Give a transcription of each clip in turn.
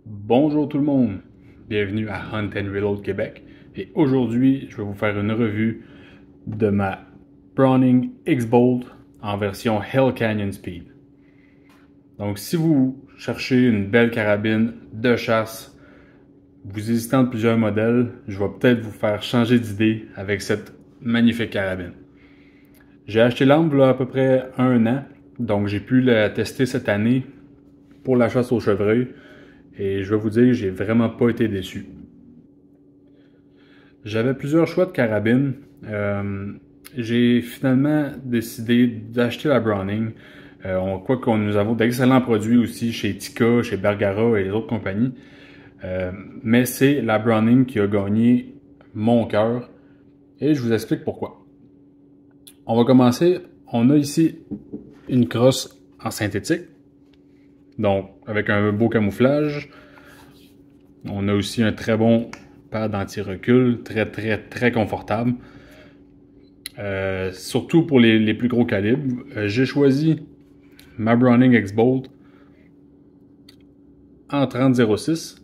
Bonjour tout le monde, bienvenue à Hunt and Reload Québec et aujourd'hui je vais vous faire une revue de ma Browning X-Bolt en version Hell Canyon Speed. Donc si vous cherchez une belle carabine de chasse, vous hésitez entre plusieurs modèles, je vais peut-être vous faire changer d'idée avec cette magnifique carabine. J'ai acheté l'arme il y a à peu près un an, donc j'ai pu la tester cette année pour la chasse au chevreuil. Et je vais vous dire, j'ai vraiment pas été déçu. J'avais plusieurs choix de carabines. J'ai finalement décidé d'acheter la Browning. On croit que nous avons d'excellents produits aussi chez Tikka, chez Bergara et les autres compagnies. Mais c'est la Browning qui a gagné mon cœur. Et je vous explique pourquoi. On va commencer. On a ici une crosse en synthétique. Donc, avec un beau camouflage. On a aussi un très bon pad anti-recul, très confortable. Surtout pour les plus gros calibres. J'ai choisi ma Browning X-Bolt en 30-06.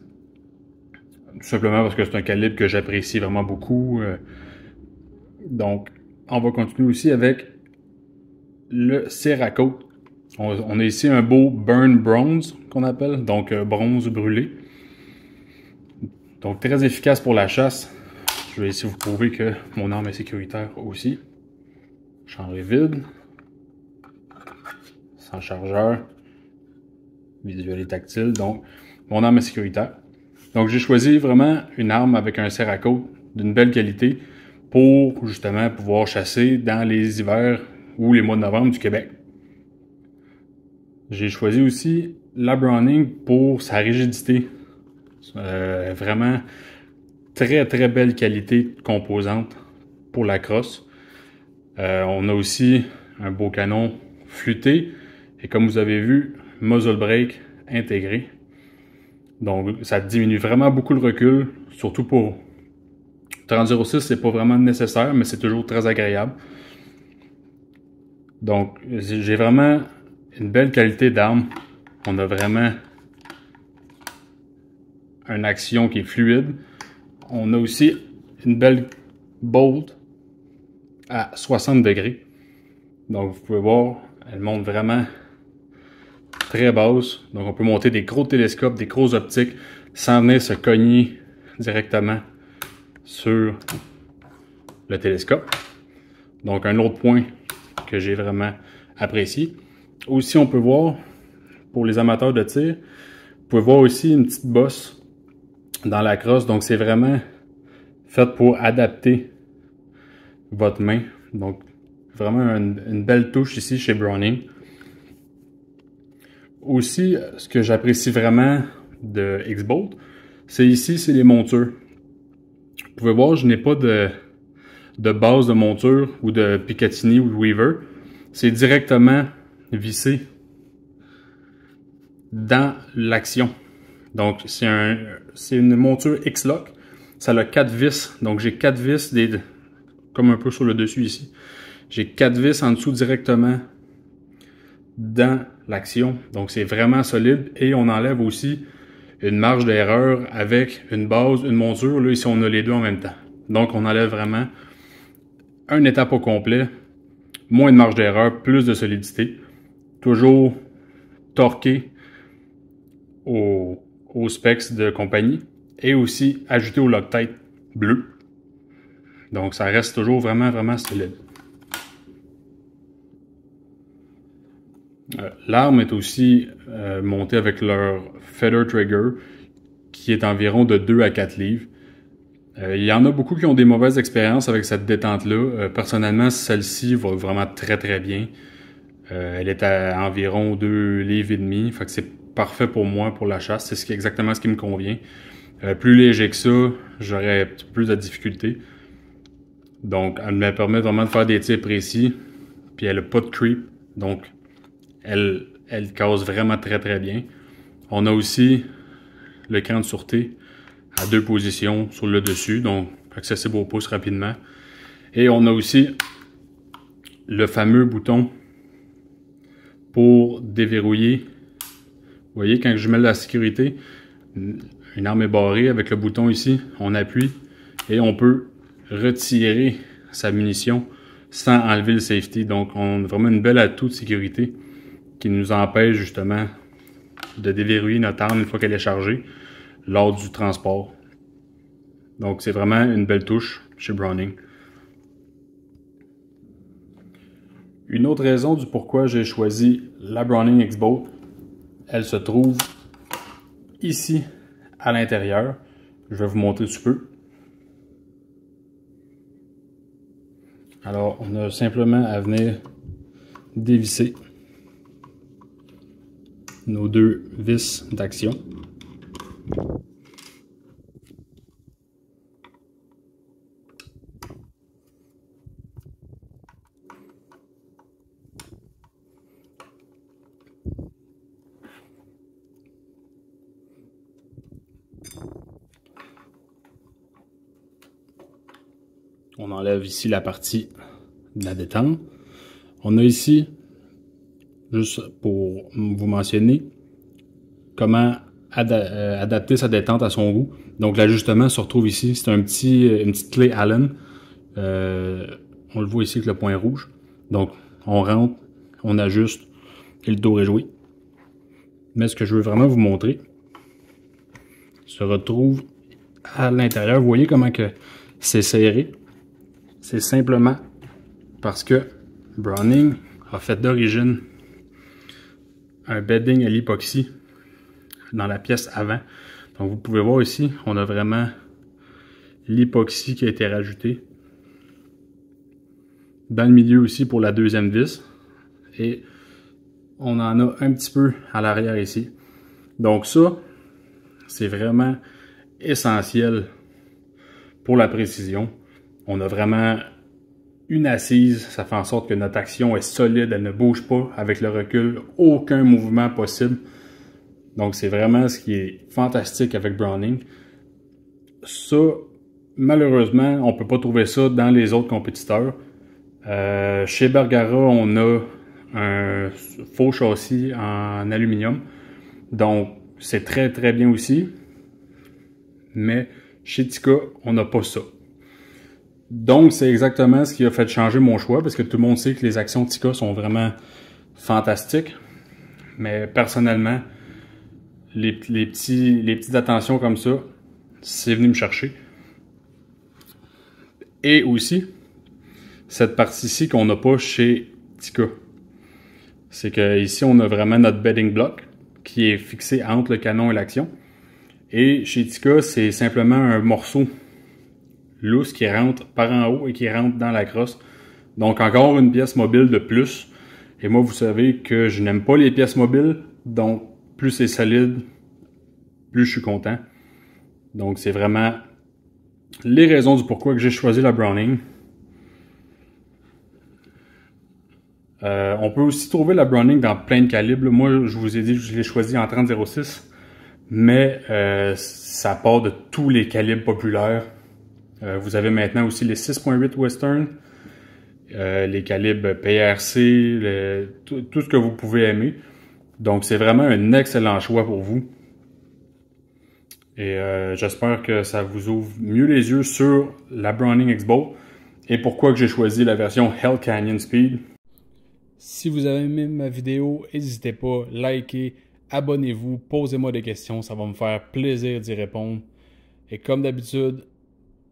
Tout simplement parce que c'est un calibre que j'apprécie vraiment beaucoup. Donc, on va continuer aussi avec le Cerakote. On a ici un beau Burn Bronze qu'on appelle, donc bronze brûlé. Donc très efficace pour la chasse. Je vais essayer de vous prouver que mon arme est sécuritaire aussi. Chambre est vide. Sans chargeur. Visuel et tactile. Donc mon arme est sécuritaire. Donc j'ai choisi vraiment une arme avec un Cerakote d'une belle qualité pour justement pouvoir chasser dans les hivers ou les mois de novembre du Québec. J'ai choisi aussi la Browning pour sa rigidité. Vraiment très belle qualité de composante pour la crosse. On a aussi un beau canon flûté et comme vous avez vu, muzzle brake intégré. Donc ça diminue vraiment beaucoup le recul, surtout pour 30-06, c'est pas vraiment nécessaire, mais c'est toujours très agréable. Donc j'ai vraiment une belle qualité d'arme. On a vraiment une action qui est fluide. On a aussi une belle bolt à 60 degrés. Donc vous pouvez voir, elle monte vraiment très basse. Donc on peut monter des gros télescopes, des grosses optiques sans venir se cogner directement sur le télescope. Donc un autre point que j'ai vraiment apprécié. Aussi on peut voir, pour les amateurs de tir, vous pouvez voir aussi une petite bosse dans la crosse. Donc c'est vraiment fait pour adapter votre main. Donc vraiment une belle touche ici chez Browning. Aussi, ce que j'apprécie vraiment de X-Bolt, c'est ici, c'est les montures. Vous pouvez voir, je n'ai pas de base de monture ou de Picatinny ou de Weaver. C'est directement vissé dans l'action. Donc, c'est une monture X-Lock. Ça a 4 vis. Donc, j'ai 4 vis, comme un peu sur le dessus ici. J'ai 4 vis en dessous directement dans l'action. Donc, c'est vraiment solide. Et on enlève aussi une marge d'erreur avec une base, une monture. Là, ici, on a les deux en même temps. Donc, on enlève vraiment une étape au complet. Moins de marge d'erreur, plus de solidité. Toujours torqué aux specs de compagnie. Et aussi ajouté au Loctite bleu. Donc, ça reste toujours vraiment solide. L'arme est aussi montée avec leur Feather Trigger qui est environ de 2 à 4 livres. Il y en a beaucoup qui ont des mauvaises expériences avec cette détente-là. Personnellement, celle-ci va vraiment très bien. Elle est à environ 2 livres et demi. Fait que c'est parfait pour moi pour la chasse. C'est exactement ce qui me convient. Plus léger que ça, j'aurais plus de difficultés. Donc, elle me permet vraiment de faire des tirs précis. Puis elle n'a pas de creep. Donc, elle case vraiment très bien. On a aussi le cran de sûreté à 2 positions sur le dessus, donc accessible au pouce rapidement. Et on a aussi le fameux bouton pour déverrouiller. Vous voyez, quand je mets la sécurité, Une arme est barrée avec le bouton ici, on appuie et on peut retirer sa munition sans enlever le safety. Donc on a vraiment une belle atout de sécurité qui nous empêche justement de déverrouiller notre arme une fois qu'elle est chargée lors du transport. Donc c'est vraiment une belle touche chez Browning. Une autre raison du pourquoi j'ai choisi la Browning X-Bolt, elle se trouve ici à l'intérieur. Je vais vous montrer un petit peu. Alors, on a simplement à venir dévisser nos deux vis d'action. On enlève ici la partie de la détente. On a ici, juste pour vous mentionner, comment adapter sa détente à son goût. Donc l'ajustement se retrouve ici. C'est une petite clé Allen. On le voit ici avec le point rouge. Donc on rentre, on ajuste et le tour est joué. Mais ce que je veux vraiment vous montrer se retrouve à l'intérieur. Vous voyez comment que c'est serré. C'est simplement parce que Browning a fait d'origine un bedding à l'époxy dans la pièce avant. Donc vous pouvez voir ici, on a vraiment l'époxy qui a été rajouté. Dans le milieu aussi pour la deuxième vis. Et on en a un petit peu à l'arrière ici. Donc ça, c'est vraiment essentiel pour la précision. On a vraiment une assise, ça fait en sorte que notre action est solide, elle ne bouge pas avec le recul, aucun mouvement possible. Donc c'est vraiment ce qui est fantastique avec Browning. Ça, malheureusement, on peut pas trouver ça dans les autres compétiteurs. Chez Bergara, on a un faux châssis en aluminium. Donc c'est très très bien aussi. Mais chez Tikka, on n'a pas ça. Donc, c'est exactement ce qui a fait changer mon choix, parce que tout le monde sait que les actions Tikka sont vraiment fantastiques. Mais personnellement, les petites attentions comme ça, c'est venu me chercher. Et aussi, cette partie-ci qu'on n'a pas chez Tikka. C'est que ici, on a vraiment notre bedding block qui est fixé entre le canon et l'action. Et chez Tikka, c'est simplement un morceau lousse qui rentre par en haut et qui rentre dans la crosse. Donc encore une pièce mobile de plus. Et moi, vous savez que je n'aime pas les pièces mobiles. Donc plus c'est solide, plus je suis content. Donc c'est vraiment les raisons du pourquoi que j'ai choisi la Browning. On peut aussi trouver la Browning dans plein de calibres. Moi, je vous ai dit que je l'ai choisi en 30-06. Mais ça part de tous les calibres populaires. Vous avez maintenant aussi les 6.8 Western, les calibres PRC, tout ce que vous pouvez aimer. Donc c'est vraiment un excellent choix pour vous. Et j'espère que ça vous ouvre mieux les yeux sur la Browning X-Bolt et pourquoi que j'ai choisi la version Hell Canyon Speed. Si vous avez aimé ma vidéo, n'hésitez pas, likez, abonnez-vous, posez-moi des questions, ça va me faire plaisir d'y répondre. Et comme d'habitude,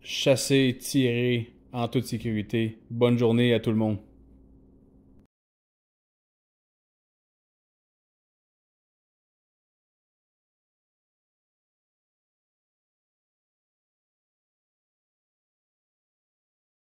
chassez, tirez en toute sécurité. Bonne journée à tout le monde.